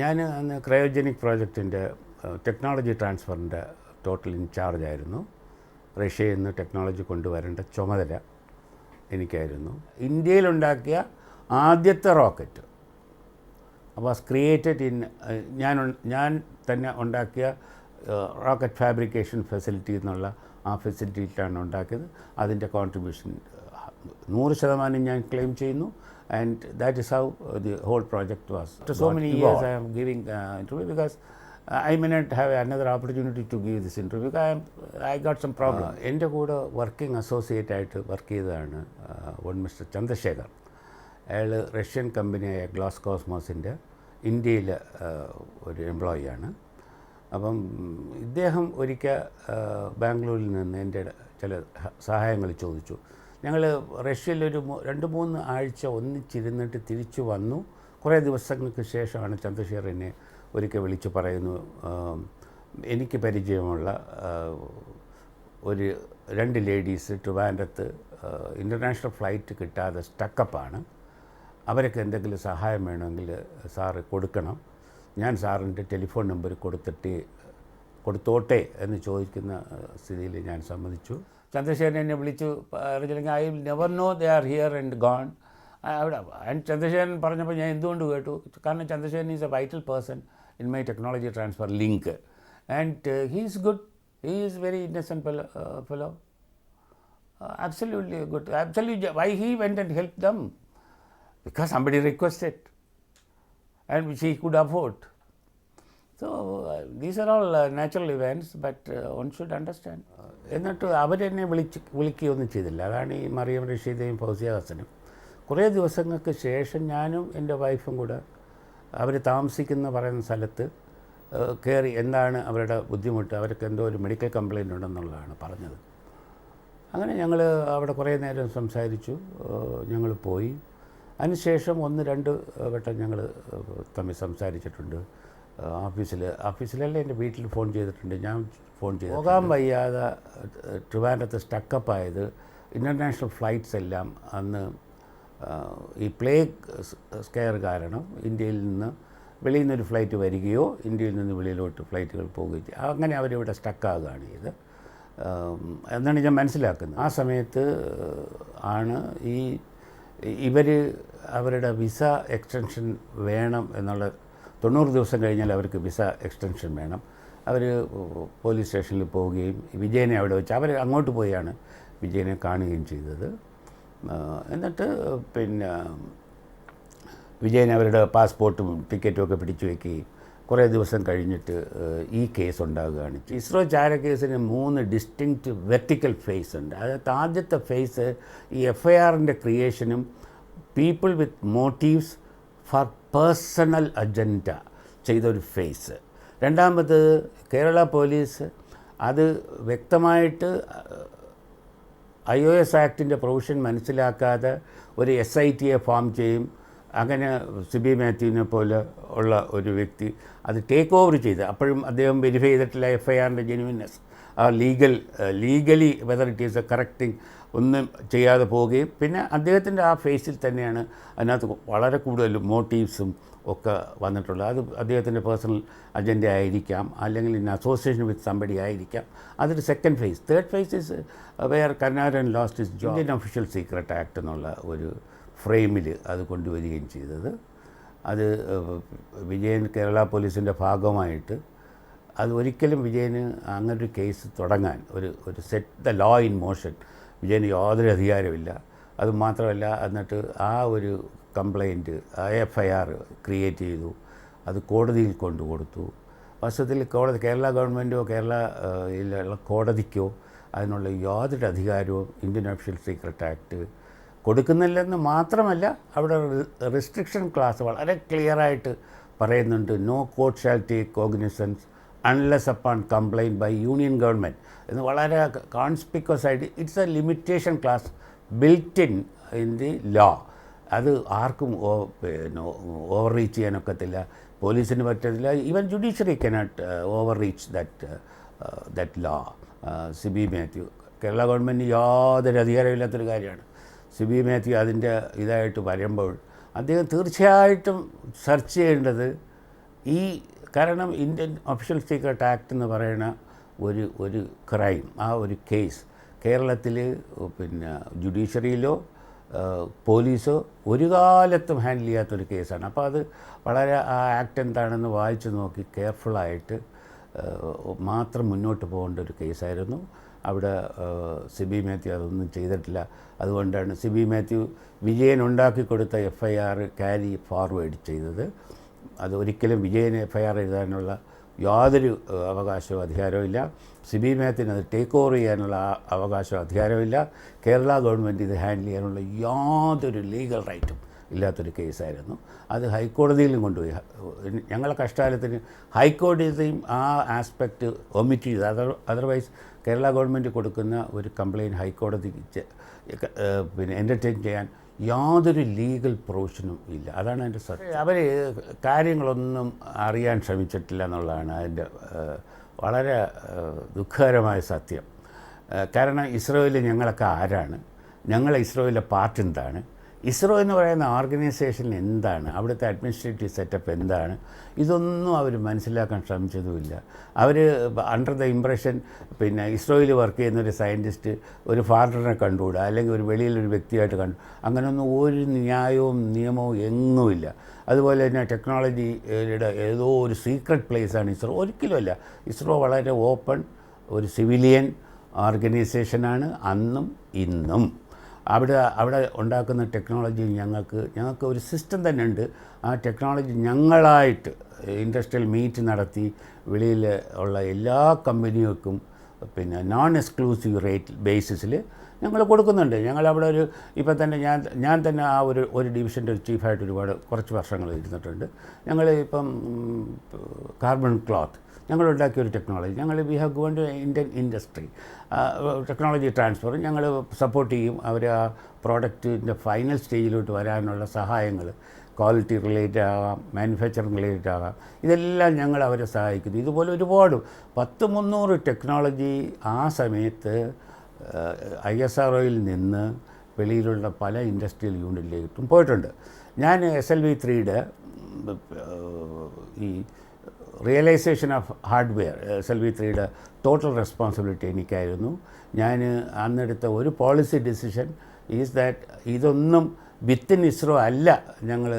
ഞാൻ അന്ന് cryogenic പ്രോജക്റ്റിൻ്റെ technology ട്രാൻസ്ഫറിൻ്റെ total ഇൻചാർജായിരുന്നു. റഷ്യയിൽ നിന്ന് ടെക്നോളജി കൊണ്ടുവരേണ്ട ചുമതല എനിക്കായിരുന്നു. ഇന്ത്യയിലുണ്ടാക്കിയ ആദ്യത്തെ റോക്കറ്റ് വാസ് ക്രിയേറ്റഡ് ഇൻ ഞാൻ തന്നെ ഉണ്ടാക്കിയ റോക്കറ്റ് ഫാബ്രിക്കേഷൻ ഫെസിലിറ്റി എന്നുള്ള ആ ഫെസിലിറ്റിയിലാണ് ഉണ്ടാക്കിയത്. അതിൻ്റെ കോൺട്രിബ്യൂഷൻ 100% ഞാൻ ക്ലെയിം ചെയ്യുന്നു. And that is how the whole project was. After so many years I am giving interview because I may not have another opportunity to give this interview because I got some problem. എൻ്റെ കൂടെ working associate ആയിട്ട് work ചെയ്തതാണ് one mister Chandrasekhar. അയാൾ Russian കമ്പനിയായ glass കോസ്മോസിൻ്റെ ഇന്ത്യയിൽ ഒരു എംപ്ലോയിയാണ്. അപ്പം ഇദ്ദേഹം ഒരിക്കൽ ബാംഗ്ലൂരിൽ നിന്ന് എൻ്റെ ചില സഹായങ്ങൾ ചോദിച്ചു. ഞങ്ങൾ റഷ്യയിലൊരു 2-3 ആഴ്ച ഒന്നിച്ചിരുന്നിട്ട് തിരിച്ചു വന്നു. കുറേ ദിവസങ്ങൾക്ക് ശേഷമാണ് ചന്ദ്രശേഖർ എന്നെ ഒരിക്കൽ വിളിച്ച് പറയുന്നു, എനിക്ക് പരിചയമുള്ള ഒരു 2 ലേഡീസ് ട്രിവാൻഡ്രത്ത് ഇൻ്റർനാഷണൽ ഫ്ലൈറ്റ് കിട്ടാതെ സ്റ്റക്കപ്പാണ്. അവരൊക്കെ എന്തെങ്കിലും സഹായം വേണമെങ്കിൽ സാറ് കൊടുക്കണം. ഞാൻ സാറിൻ്റെ ടെലിഫോൺ നമ്പർ കൊടുത്തോട്ടെ എന്ന് ചോദിക്കുന്ന സ്ഥിതിയിൽ ഞാൻ സമ്മതിച്ചു. ചന്ദ്രശേഖരൻ എന്നെ വിളിച്ചു പറഞ്ഞില്ലെങ്കിൽ I will never know they are here and gone. അവിടെ ചന്ദ്രശേഖരൻ പറഞ്ഞപ്പോൾ ഞാൻ എന്തുകൊണ്ട് കേട്ടു? കാരണം Chandrasekharan is a vital person in my technology transfer link and he is good. He is very innocent fellow. Absolutely good. Absolutely. Why he went and helped them? Because somebody requested and which he could afford. So these are all natural events, but one should understand. എന്നിട്ട് അവരെന്നെ വിളിക്കുകയൊന്നും ചെയ്തില്ല. അതാണ് ഈ മറിയം റഷീദയും ഫൗസിയ ഹസനും. കുറേ ദിവസങ്ങൾക്ക് ശേഷം ഞാനും എൻ്റെ വൈഫും കൂടെ അവർ താമസിക്കുന്ന പറയുന്ന സ്ഥലത്ത് കയറി. എന്താണ് അവരുടെ ബുദ്ധിമുട്ട്, അവർക്ക് എന്തോ ഒരു മെഡിക്കൽ കംപ്ലയിൻ്റ് ഉണ്ടെന്നുള്ളതാണ് പറഞ്ഞത്. അങ്ങനെ ഞങ്ങൾ അവിടെ കുറേ നേരം സംസാരിച്ചു. ഞങ്ങൾ പോയി. അതിനുശേഷം 1-2 വട്ടം ഞങ്ങൾ തമ്മിൽ സംസാരിച്ചിട്ടുണ്ട്. ഓഫീസിലല്ല എൻ്റെ വീട്ടിൽ ഫോൺ ചെയ്തിട്ടുണ്ട്. ഞാൻ ഫോൺ ചെയ്തു. പോകാൻ വയ്യാതെ ട്രിവാൻഡ്രത്ത് സ്റ്റക്കപ്പായത് ഇൻ്റർനാഷണൽ ഫ്ലൈറ്റ്സ് എല്ലാം അന്ന് ഈ പ്ലേഗ് സ്കെയർ കാരണം ഇന്ത്യയിൽ നിന്ന് വെളിയിൽ നിന്നൊരു ഫ്ലൈറ്റ് വരികയോ ഇന്ത്യയിൽ നിന്ന് വെളിയിലോട്ട് ഫ്ലൈറ്റുകൾ പോവുകയോ ചെയ്യും. അങ്ങനെ അവരിവിടെ സ്റ്റക്കാകുകയാണ് ചെയ്ത് എന്നാണ് ഞാൻ മനസ്സിലാക്കുന്നത്. ആ സമയത്ത് ആണ് ഇവർ അവരുടെ വിസ എക്സ്റ്റൻഷൻ വേണം എന്നുള്ള 90 ദിവസം കഴിഞ്ഞാൽ അവർക്ക് വിസ എക്സ്റ്റൻഷൻ വേണം. അവർ പോലീസ് സ്റ്റേഷനിൽ പോവുകയും വിജയനെ അവിടെ വെച്ച് അവർ അങ്ങോട്ട് പോയാണ് വിജയനെ കാണുകയും ചെയ്തത്. എന്നിട്ട് പിന്നെ വിജയൻ അവരുടെ പാസ്പോർട്ടും ടിക്കറ്റും ഒക്കെ പിടിച്ചു വയ്ക്കുകയും കുറേ ദിവസം കഴിഞ്ഞിട്ട് ഈ കേസ് ഉണ്ടാകുകയാണ്. ഇസ്രോ ചാര കേസിന് 3 ഡിസ്റ്റിങ്ക്റ്റ് വെർട്ടിക്കൽ ഫേസ് ഉണ്ട്. അതായത് ആദ്യത്തെ ഫേസ് ഈ FIRൻ്റെ ക്രിയേഷനും people with motives for personal agenda ചെയ്തൊരു ഫേസ്. രണ്ടാമത് കേരള പോലീസ് അത് വ്യക്തമായിട്ട് IOS ആക്ടിൻ്റെ പ്രൊവിഷൻ മനസ്സിലാക്കാതെ ഒരു SITയെ ഫോം ചെയ്യും. അങ്ങനെ സിബി മാത്യുവിനെ പോലെ ഉള്ള ഒരു വ്യക്തി അത് ടേക്ക് ഓവർ ചെയ്ത്, അപ്പോഴും അദ്ദേഹം വെരിഫൈ ചെയ്തിട്ടില്ല FIRൻ്റെ ജെന്യുവിനെസ്, ആ legally whether it is A correcting ഒന്നും ചെയ്യാതെ പോവുകയും പിന്നെ അദ്ദേഹത്തിൻ്റെ ആ ഫേസിൽ തന്നെയാണ് അതിനകത്ത് വളരെ കൂടുതൽ മോട്ടീവ്സും ഒക്കെ വന്നിട്ടുള്ളത്. അത് അദ്ദേഹത്തിൻ്റെ പേഴ്സണൽ അജണ്ട ആയിരിക്കാം, അല്ലെങ്കിൽ ഇൻ അസോസിയേഷൻ വിത്ത് സംബഡി ആയിരിക്കാം. അതൊരു second phase. Third phase is where Karunakaran lost his job. Indian official secret act എന്നുള്ള ഒരു ഫ്രെയിമിൽ അത് കൊണ്ടുവരികയും ചെയ്തത്. അത് വിജയൻ കേരള പോലീസിൻ്റെ ഭാഗമായിട്ട് അത് ഒരിക്കലും വിജയന് അങ്ങനൊരു കേസ് തുടങ്ങാൻ ഒരു set the law in motion വിജയന് യാതൊരു അധികാരമില്ല. അതുമാത്രമല്ല, എന്നിട്ട് ആ ഒരു കംപ്ലയിൻറ്റ് FIR ക്രിയേറ്റ് ചെയ്തു, അത് കോടതിയിൽ കൊണ്ടുകൊടുത്തു. വാസ്തവത്തിൽ കേരള ഗവൺമെൻറ്റോ കേരളയിലുള്ള കോടതിക്കോ അതിനുള്ള യാതൊരു അധികാരവും ഇന്ത്യൻ ഒഫീഷ്യൽ സീക്രട്ട് ആക്ട് കൊടുക്കുന്നില്ലെന്ന് മാത്രമല്ല, അവിടെ റെസ്ട്രിക്ഷൻ ക്ലാസ് വളരെ ക്ലിയറായിട്ട് പറയുന്നുണ്ട്. No court shall take cognizance unless upon complaint by union government എന്ന് വളരെ കോൺസ്പിക്വസ് ആയിട്ട് it's a limitation clause built in the law. അത് ആർക്കും ഓവർ റീച്ച് ചെയ്യാനൊക്കത്തില്ല. പോലീസിന് പറ്റത്തില്ല. Even judiciary cannot overreach that law. Sibi Mathew Kerala government യാതൊരു അധികാരമില്ലാത്തൊരു കാര്യമാണ്. സിബി മാത്യു അതിൻ്റെ ഇതായിട്ട് വരുമ്പോൾ അദ്ദേഹം തീർച്ചയായിട്ടും സെർച്ച് ചെയ്യേണ്ടത് ഈ കാരണം ഇന്ത്യൻ ഒഫീഷ്യൽ സീക്രട്ട് ആക്ട് എന്ന് പറയുന്ന ഒരു ക്രൈം, ആ ഒരു കേസ് കേരളത്തിൽ പിന്നെ ജുഡീഷ്യറിയിലോ പോലീസോ ഒരു കാലത്തും ഹാൻഡിൽ ചെയ്യാത്തൊരു കേസാണ്. അപ്പോൾ അത് വളരെ ആ ആക്ട് എന്താണെന്ന് വായിച്ച് നോക്കി കെയർഫുള്ളായിട്ട് മാത്രം മുന്നോട്ട് പോകേണ്ട ഒരു കേസായിരുന്നു. അവിടെ സിബി മാത്യു അതൊന്നും ചെയ്തിട്ടില്ല. അതുകൊണ്ടാണ് സിബി മാത്യു വിജയൻ ഉണ്ടാക്കി കൊടുത്ത FIR ക്യാരി ഫോർവേഡ് ചെയ്തത്. അത് ഒരിക്കലും വിജയന് FIR എഴുതാനുള്ള യാതൊരു അവകാശവും അധികാരവും ഇല്ല. സിബി മാത്യുവിന് അത് ടേക്ക് ഓവർ ചെയ്യാനുള്ള അവകാശവും അധികാരമില്ല. കേരള ഗവൺമെൻറ് ഇത് ഹാൻഡിൽ ചെയ്യാനുള്ള യാതൊരു ലീഗൽ റൈറ്റും ഇല്ലാത്തൊരു കേസായിരുന്നു. അത് ഹൈക്കോടതിയിലും കൊണ്ടുപോയി. ഞങ്ങളെ കഷ്ടകാലത്തിന് ഹൈക്കോടതിയും ആ ആസ്പെക്റ്റ് ഒമിറ്റ് ചെയ്ത്, അതർവൈസ് കേരള ഗവൺമെൻറ് കൊടുക്കുന്ന ഒരു കംപ്ലയിൻറ്റ് ഹൈക്കോടതിക്ക് പിന്നെ എൻ്റർടൈൻ ചെയ്യാൻ യാതൊരു ലീഗൽ പ്രൊവിഷനും ഇല്ല. അതാണ് അതിൻ്റെ സത്യം. അവർ കാര്യങ്ങളൊന്നും അറിയാൻ ശ്രമിച്ചിട്ടില്ല എന്നുള്ളതാണ് അതിൻ്റെ വളരെ ദുഃഖകരമായ സത്യം. കാരണം ഇസ്രോയിൽ ഞങ്ങളൊക്കെ ആരാണ്, ഞങ്ങൾ ഇസ്രോയിലെ പാർട്ട് എന്താണ്, ഇസ്രോ എന്ന് പറയുന്ന ഓർഗനൈസേഷൻ എന്താണ്, അവിടുത്തെ അഡ്മിനിസ്ട്രേറ്റീവ് സെറ്റപ്പ് എന്താണ്, ഇതൊന്നും അവർ മനസ്സിലാക്കാൻ ശ്രമിച്ചതുമില്ല. അവർ അണ്ടർ ദ ഇംപ്രഷൻ പിന്നെ ഇസ്രോയിൽ വർക്ക് ചെയ്യുന്നൊരു സയൻറ്റിസ്റ്റ് ഒരു ഫാറിനറെ കണ്ടുകൂടാ, അല്ലെങ്കിൽ ഒരു വെളിയിലൊരു വ്യക്തിയായിട്ട് കണ്ടു, അങ്ങനെയൊന്നും ഒരു ന്യായവും നിയമവും എങ്ങുമില്ല. അതുപോലെ തന്നെ ടെക്നോളജിയുടെ ഏതോ ഒരു സീക്രട്ട് പ്ലേസാണ് ഇസ്രോ. ഒരിക്കലുമല്ല. ഇസ്രോ വളരെ ഓപ്പൺ ഒരു സിവിലിയൻ ഓർഗനൈസേഷനാണ് അന്നും ഇന്നും. അവിടെ ഉണ്ടാക്കുന്ന ടെക്നോളജി ഞങ്ങൾക്ക് ഒരു സിസ്റ്റം തന്നെ ഉണ്ട്. ആ ടെക്നോളജി ഞങ്ങളായിട്ട് ഇൻഡസ്ട്രിയൽ മീറ്റ് നടത്തി വെളിയിൽ ഉള്ള എല്ലാ കമ്പനികൾക്കും പിന്നെ നോൺ എക്സ്ക്ലൂസീവ് റേറ്റ് ബേസിസിൽ ഞങ്ങൾ കൊടുക്കുന്നുണ്ട്. ഞങ്ങളവിടെ ഇപ്പം തന്നെ ഞാൻ തന്നെ ആ ഒരു ഡിവിഷൻ്റെ ചീഫായിട്ട് കുറച്ച് വർഷങ്ങൾ ഇരുന്നിട്ടുണ്ട്. ഞങ്ങൾ ഇപ്പം കാർബൺ ക്ലോത്ത് ഞങ്ങളുണ്ടാക്കിയൊരു technology we have gone to Indian industry technology transfer ഞങ്ങൾ സപ്പോർട്ട് ചെയ്യും. അവർ ആ പ്രോഡക്റ്റിൻ്റെ ഫൈനൽ സ്റ്റേജിലോട്ട് വരാനുള്ള സഹായങ്ങൾ ക്വാളിറ്റി റിലേറ്റഡ് ആകാം, മാനുഫാക്ചറിങ് റിലേറ്റഡ് ആകാം, ഇതെല്ലാം ഞങ്ങൾ അവരെ സഹായിക്കുന്നു. ഇതുപോലെ ഒരുപാട് 100-300 ടെക്നോളജി ആ സമയത്ത് ISROയിൽ നിന്ന് വെളിയിലുള്ള പല ഇൻഡസ്ട്രിയൽ യൂണിറ്റിലേക്കും പോയിട്ടുണ്ട്. ഞാൻ SLV3യുടെ ഈ റിയലൈസേഷൻ ഓഫ് ഹാർഡ്വെയർ SLV3യുടെ ടോട്ടൽ റെസ്പോൺസിബിലിറ്റി എനിക്കായിരുന്നു. ഞാൻ അന്നെടുത്ത ഒരു പോളിസി ഡിസിഷൻ ഈസ് ദാറ്റ് ഇതൊന്നും വിത്തിൻ ഇസ്രോ അല്ല ഞങ്ങൾ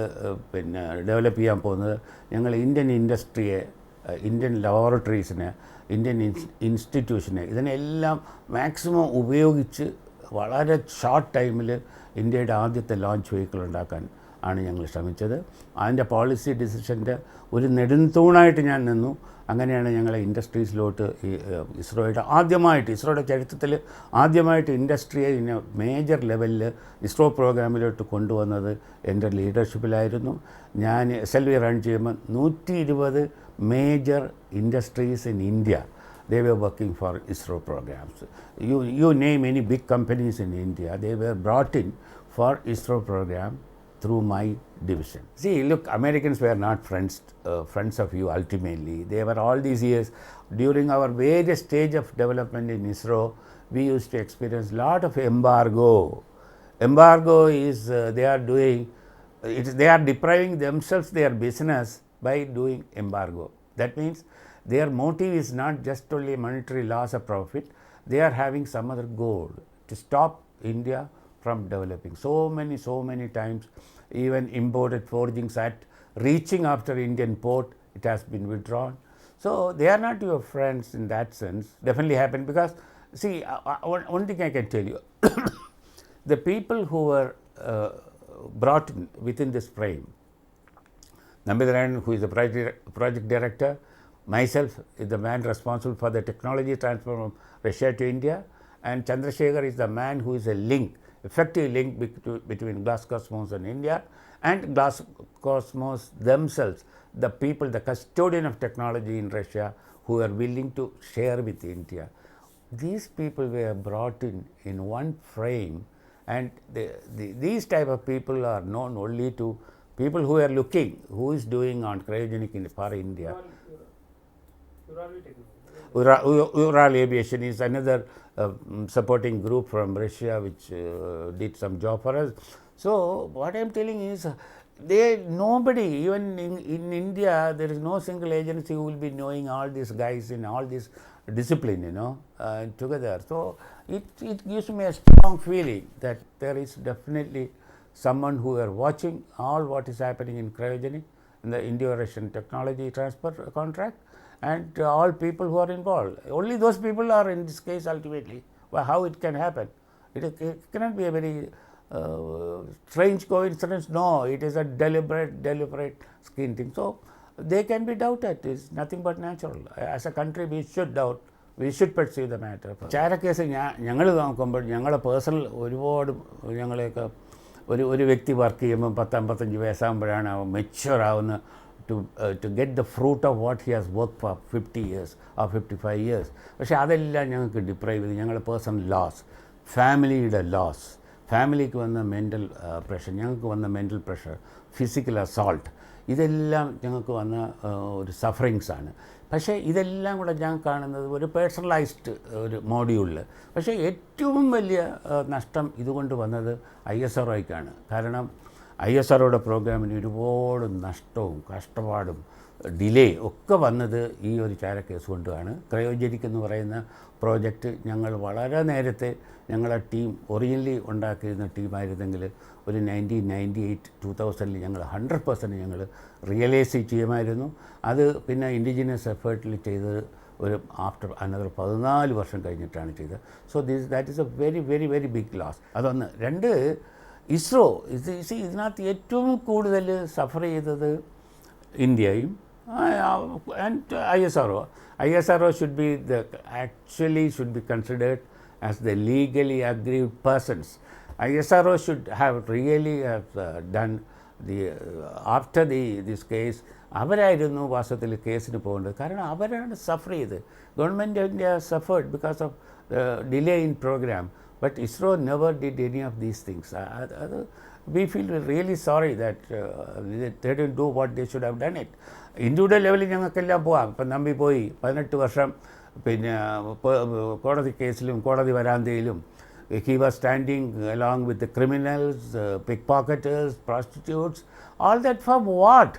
പിന്നെ ഡെവലപ്പ് ചെയ്യാൻ പോകുന്നത്. ഞങ്ങൾ ഇന്ത്യൻ ഇൻഡസ്ട്രിയെ, ഇന്ത്യൻ ലബോറട്ടറീസിനെ, ഇന്ത്യൻ ഇൻസ്റ്റിറ്റ്യൂഷനെ ഇതിനെല്ലാം മാക്സിമം ഉപയോഗിച്ച് വളരെ ഷോർട്ട് ടൈമിൽ ഇന്ത്യയുടെ ആദ്യത്തെ ലോഞ്ച് വെഹിക്കിൾ ഉണ്ടാക്കാൻ ആണ് ഞങ്ങൾ ശ്രമിച്ചത്. അതിൻ്റെ പോളിസി ഡിസിഷൻ്റെ ഒരു നെടുന്തൂണായിട്ട് ഞാൻ നിന്നു. അങ്ങനെയാണ് ഞങ്ങളെ ഇൻഡസ്ട്രീസിലോട്ട് ഇസ്രോയുടെ ചരിത്രത്തിൽ ആദ്യമായിട്ട് ഇൻഡസ്ട്രിയെ മേജർ ലെവലിൽ ഇസ്രോ പ്രോഗ്രാമിലോട്ട് കൊണ്ടുവന്നത് എൻ്റെ ലീഡർഷിപ്പിലായിരുന്നു. ഞാൻ SLV റൺ ചെയ്യുമ്പോൾ 120 major industries in India they were working for ISRO programs. You name any big companies in India, they were brought in for ISRO program through my division. See, look, Americans were not friends of you ultimately. They were all these years. During our various stage of development in ISRO, we used to experience a lot of embargo. Embargo is they are depriving themselves their business by doing embargo. That means their motive is not just only monetary loss or profit, they are having some other goal to stop India from developing. So many times, even imported forgings at reaching after Indian port, it has been withdrawn. So they are not your friends in that sense. Definitely happened because, see, one thing I can tell you, the people who were brought in within this frame, Nambidharan, who is the project director, myself is the man responsible for the technology transfer from Russia to India, and Chandrasekhar is the man who is a effective link between Glascosmos and India, and Glascosmos themselves, the people, the custodian of technology in Russia, who are willing to share with India. These people were brought in one frame, and these type of people are known only to people who are looking, who is doing on cryogenic for India. Ural Aviation is another supporting group from Russia which did some job for us. So what I am telling is nobody, even in India, there is no single agency who will be knowing all these guys in all this discipline, together. So it gives me a strong feeling that there is definitely someone who are watching all what is happening in cryogenic, in the Indo-Russian technology transfer contract, and all people who are involved. Only those people are in this case ultimately. Well, how it can happen? It cannot be a very strange coincidence. No, it is a deliberate scheme thing. So they can be doubted. It's nothing but natural. As a country, we should doubt. We should pursue the matter. ചാര case ഞങ്ങൾ നോക്കുമ്പോൾ ഞങ്ങളുടെ personal ഒരുപാട് ഞങ്ങളെയൊക്കെ ഒരു വ്യക്തി work ചെയ്യുമ്പോൾ 10-55 വയസ്സാകുമ്പോഴാണ് അവൻ മെച്യൂർ ആവുന്ന to get the fruit of what he has worked for 50 years or 55 years. പക്ഷേ അതെല്ലാം ഞങ്ങൾക്ക് ഡിപ്രൈവ് ചെയ്ത് ഞങ്ങളുടെ പേഴ്സണൽ ലോസ്, ഫാമിലിയുടെ ലോസ്, ഫാമിലിക്ക് വന്ന മെൻ്റൽ പ്രഷർ, ഞങ്ങൾക്ക് വന്ന മെൻ്റൽ പ്രഷർ, ഫിസിക്കൽ അസോൾട്ട്, ഇതെല്ലാം ഞങ്ങൾക്ക് വന്ന ഒരു സഫറിങ്സാണ്. പക്ഷേ ഇതെല്ലാം കൂടെ ഞാൻ കാണുന്നത് ഒരു പേഴ്സണലൈസ്ഡ് ഒരു മോഡ്യൂളിൽ. പക്ഷേ ഏറ്റവും വലിയ നഷ്ടം ഇതുകൊണ്ട് വന്നത് ISROയ്ക്കാണ്. കാരണം ISROയുടെ പ്രോഗ്രാമിന് ഒരുപാട് നഷ്ടവും കഷ്ടപ്പാടും ഡിലേ ഒക്കെ വന്നത് ഈ ഒരു ചാരക്കേസ് കൊണ്ടാണ്. ക്രയോജനിക് എന്ന് പറയുന്ന പ്രോജക്റ്റ് ഞങ്ങൾ വളരെ നേരത്തെ ഞങ്ങളുടെ ടീം ഒറിജിനലി ഉണ്ടാക്കിയിരുന്ന ടീമായിരുന്നെങ്കിൽ ഒരു 1998-2000 ഞങ്ങൾ 100% ഞങ്ങൾ റിയലൈസ് ചെയ്യുമായിരുന്നു. അത് പിന്നെ ഇൻഡിജിനസ് എഫേർട്ടിൽ ചെയ്തത് ഒരു ആഫ്റ്റർ അനദർ 14 വർഷം കഴിഞ്ഞിട്ടാണ് ചെയ്തത്. So that is a very very very big loss. അതൊന്ന്. രണ്ട്, ഇസ്രോ ഇതിനകത്ത് ഏറ്റവും കൂടുതൽ സഫർ ചെയ്തത് ഇന്ത്യയും and ISRO should be should be considered as the legally aggrieved persons. ISRO should have really done after this case. അവരായിരുന്നു വാസ്തവത്തിൽ കേസിന് പോകേണ്ടത്. കാരണം അവരാണ് സഫർ ചെയ്ത്. Government of India suffered because of delay in programme. But ISRO never did any of these things. We feel really sorry that they didn't do what they should have done it. Individual ലെവലിൽ ഞങ്ങൾക്കെല്ലാം പോവാം. ഇപ്പം നമ്പി പോയി 18 വർഷം പിന്നെ കോടതി കേസിലും കോടതി വരാന്തയിലും he was standing along with the criminals, pickpocketers, prostitutes, all that for what?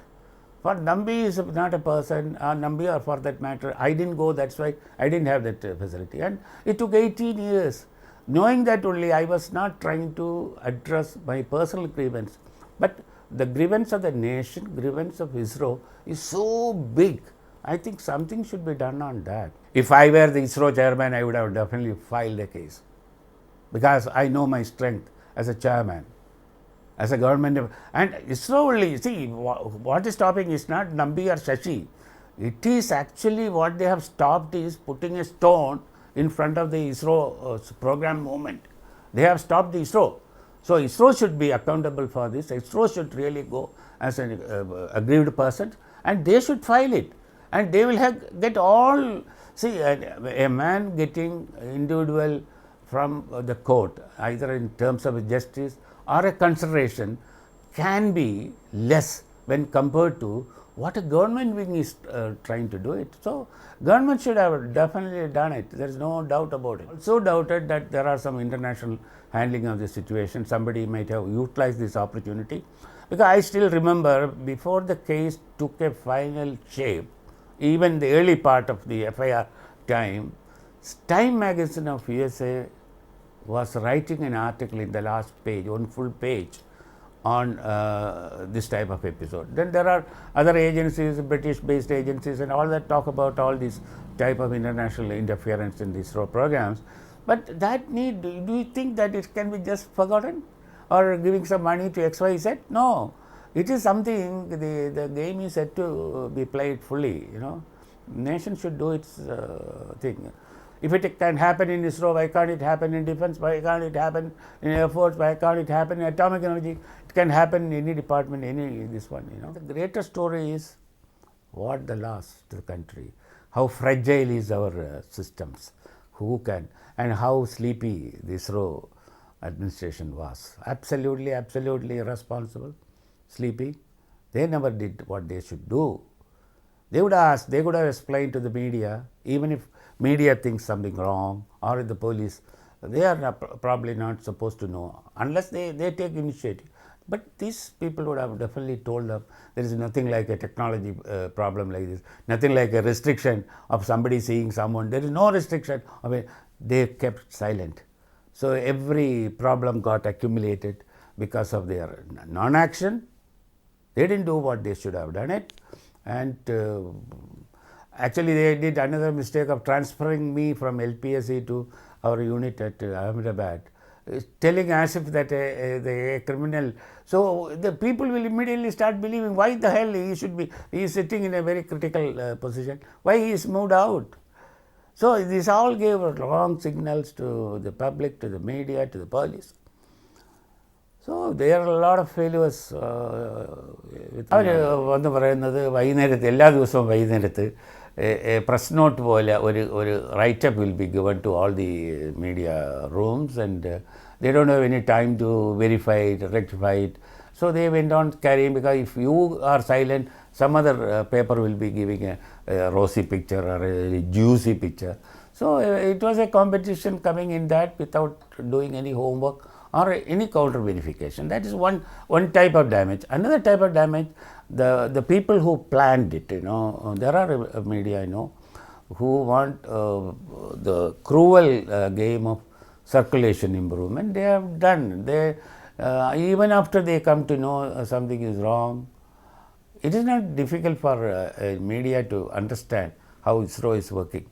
For Nambi is not a person, Nambi or for that matter, I didn't go, that's why I didn't have that facility. And it took 18 years. Knowing that only, I was not trying to address my personal grievance, but the grievance of the nation, grievance of ISRO is so big. I think something should be done on that. If I were the ISRO chairman, I would have definitely filed a case, because I know my strength as a chairman, as a government. And ISRO only, see, what is stopping is not Nambi or Shashi. It is actually what they have stopped is putting a stone in front of the ISRO program movement. They have stopped the ISRO. So ISRO should be accountable for this. ISRO should really go as an aggrieved person, and they should file it. And they will get all, see, a man getting individual from the court, either in terms of justice or a consideration, can be less when compared to what a government wing is trying to do it. So government should have definitely done it. There is no doubt about it. Also doubted that there are some international handling of the situation. Somebody might have utilized this opportunity, because I still remember before the case took a final shape, even the early part of the FIR time, Time magazine of USA was writing an article in the last page, one full page, on this type of episode. Then there are other agencies, British-based agencies, and all that talk about all these type of international interference in these programs. But that need, do you think that it can be just forgotten, or giving some money to XYZ? No, it is something. The game is set to be played fully. Nation should do its thing. If it can happen in ISRO, why can't it happen in defense? Why can't it happen in Air Force? Why can't it happen in atomic energy? It can happen in any department, this one. The greater story is what the loss to the country, how fragile is our systems, who can, and how sleepy the ISRO administration was. Absolutely irresponsible, sleepy. They never did what they should do. They would ask, they could have explained to the media, even if media thinks something wrong, or the police, they are probably not supposed to know unless they take initiative. But these people would have definitely told them there is nothing like a technology problem like this, nothing like a restriction of somebody seeing someone. There is no restriction. I mean, they kept silent. So every problem got accumulated because of their non-action. They didn't do what they should have done it. And actually they did another mistake of transferring me from LPSC to our unit at Ahmedabad, telling as if that a criminal. So the people will immediately start believing why the hell he should be, he is sitting in a very critical position, why he is moved out. So this all gave wrong signals to the public, to the media, to the police. So there are a lot of failures. അവർ വന്ന് പറയുന്നത് വൈകുന്നേരത്ത് എല്ലാ ദിവസവും വൈകുന്നേരത്ത് press note പോലെ ഒരു writeup will be given to all the media rooms and they don't have any time to verify it, rectify it. So they went on carrying, because if you are silent, some other paper will be giving a rosy picture or a juicy picture. So it was a competition coming in that without doing any homework or any counter verification. That is one type of damage. Another type of damage, the people who planned it, there are media I know who want the cruel game of circulation improvement. They have done. They even after they come to know something is wrong, it is not difficult for media to understand how ISRO is working.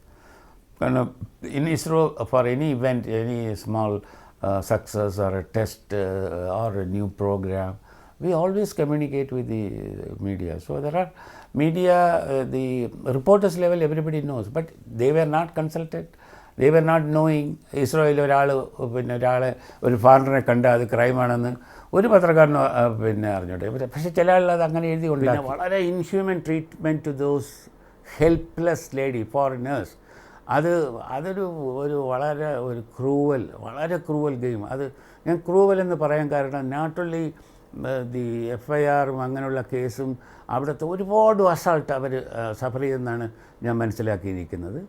In ISRO, for any event, any small success or a test or a new program, we always communicate with the media. So there are media, the reporters level, everybody knows, but they were not consulted. They were not knowing. ഇസ്രോയിൽ ഒരു ഫാറിനെ കണ്ട അത് ക്രൈമാണെന്ന് ഒരു പത്രക്കാരനോ അറിഞ്ഞോട്ടെ. പക്ഷേ ചില ആളുകൾ അത് അങ്ങനെ എഴുതി കൊണ്ട് വളരെ inhuman treatment to those helpless lady foreigners. അതൊരു വളരെ വളരെ ക്രൂവൽ ഗെയിം. അത് ഞാൻ ക്രൂവൽ എന്ന് പറയാൻ കാരണം നോട്ട് ഓൺലി ദി FIR-ഉം അങ്ങനെയുള്ള കേസും അവിടുത്തെ ഒരുപാട് അസാൾട്ട് അവർ സഫർ ചെയ്യുമെന്നാണ് ഞാൻ മനസ്സിലാക്കിയിരിക്കുന്നത്.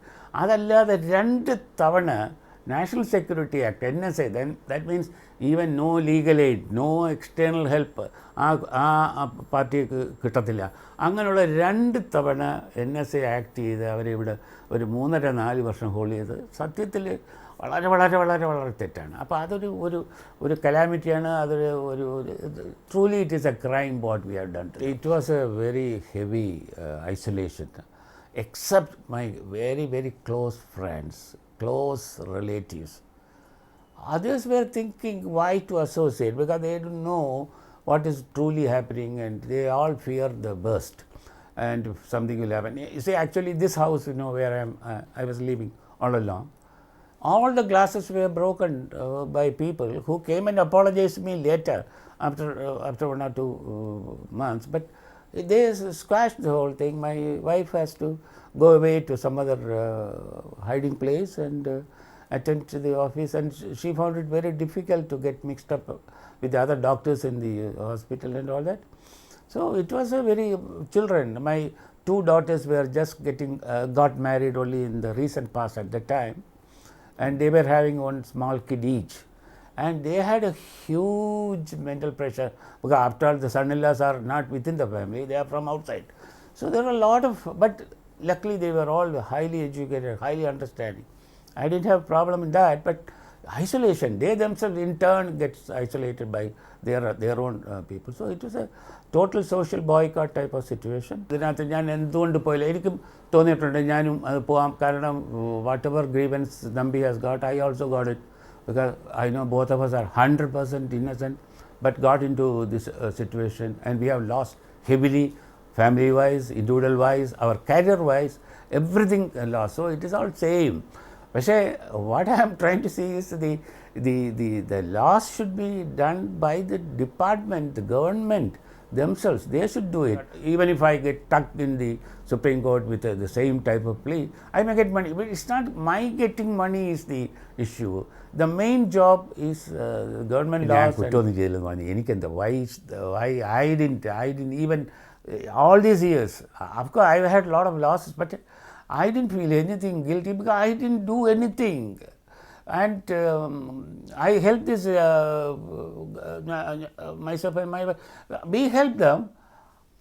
അതല്ലാതെ 2 തവണ national security act NSA, that means even no legal aid, no external help ആ പാർട്ടിക്ക് കിട്ടത്തില്ല. അങ്ങനെയുള്ള 2 തവണ NSA ആക്ട് ചെയ്ത് അവരിവിടെ ഒരു 3.5 വർഷം ഹോൾഡ് ചെയ്ത് സത്യത്തിൽ വളരെ വളരെ വളരെ വളരെ തെറ്റാണ്. അപ്പോൾ അതൊരു കലാമിറ്റിയാണ്. അതൊരു truly it is A crime what we have done. It was A very heavy isolation. Except my very, very close friends, close relatives. Others were thinking why to associate, because they don't know what is truly happening and they all fear the worst and something will happen. You see, actually this house, where I was living all along, all the glasses were broken by people who came and apologized to me later after 1 or 2 months. But they squashed the whole thing. My wife has to go away to some other hiding place and attend to the office, and she found it very difficult to get mixed up with the other doctors in the hospital and all that. So it was a very children. My 2 daughters were just got married only in the recent past at that time, and they were having one small kid each. And they had a huge mental pressure, because after all the son-in-laws are not within the family, they are from outside. So there were a lot of, but luckily they were all highly educated, highly understanding. I didn't have problem in that, but isolation, they themselves in turn gets isolated by their own people. So it was a total social boycott type of situation. ഇതിനകത്ത് ഞാൻ എന്തുകൊണ്ട് പോയില്ല, എനിക്കും തോന്നിയിട്ടുണ്ട് ഞാനും അത് പോകാം. കാരണം whatever grievance Nambi has got, I also got it. Because I know both of us are 100% innocent, but got into this situation, and we have lost heavily, family wise, individual wise, our career wise, everything lost. So it is all same. But what I am trying to see is the loss should be done by the department, the government themselves. They should do it. Even if I get tucked in the Supreme Court with the same type of plea, I may get money, but it's not my getting money is the issue. The main job is government laws. Why I didn't even all these years. Of course, I had a lot of losses, but I didn't feel anything guilty because I didn't do anything. and I help this myself and my wife. We help them.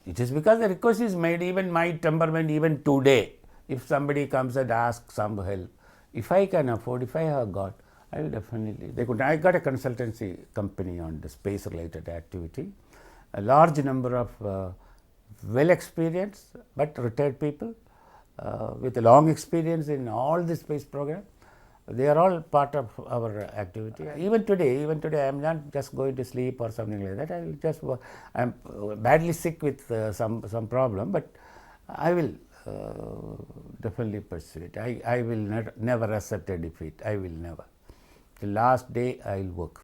It is because the request is made. Even my temperament, even today, if somebody comes and asks some help, if I can afford, if I have got, I will definitely. I got a consultancy company on the space related activity. A large number of well experienced but retired people with a long experience in all the space program. They are all part of our activity. Even today, I am not just going to sleep or something like that. I will just work. I am badly sick with some problem, but I will definitely pursue it. I will never accept a defeat. I will never. The last day I will work.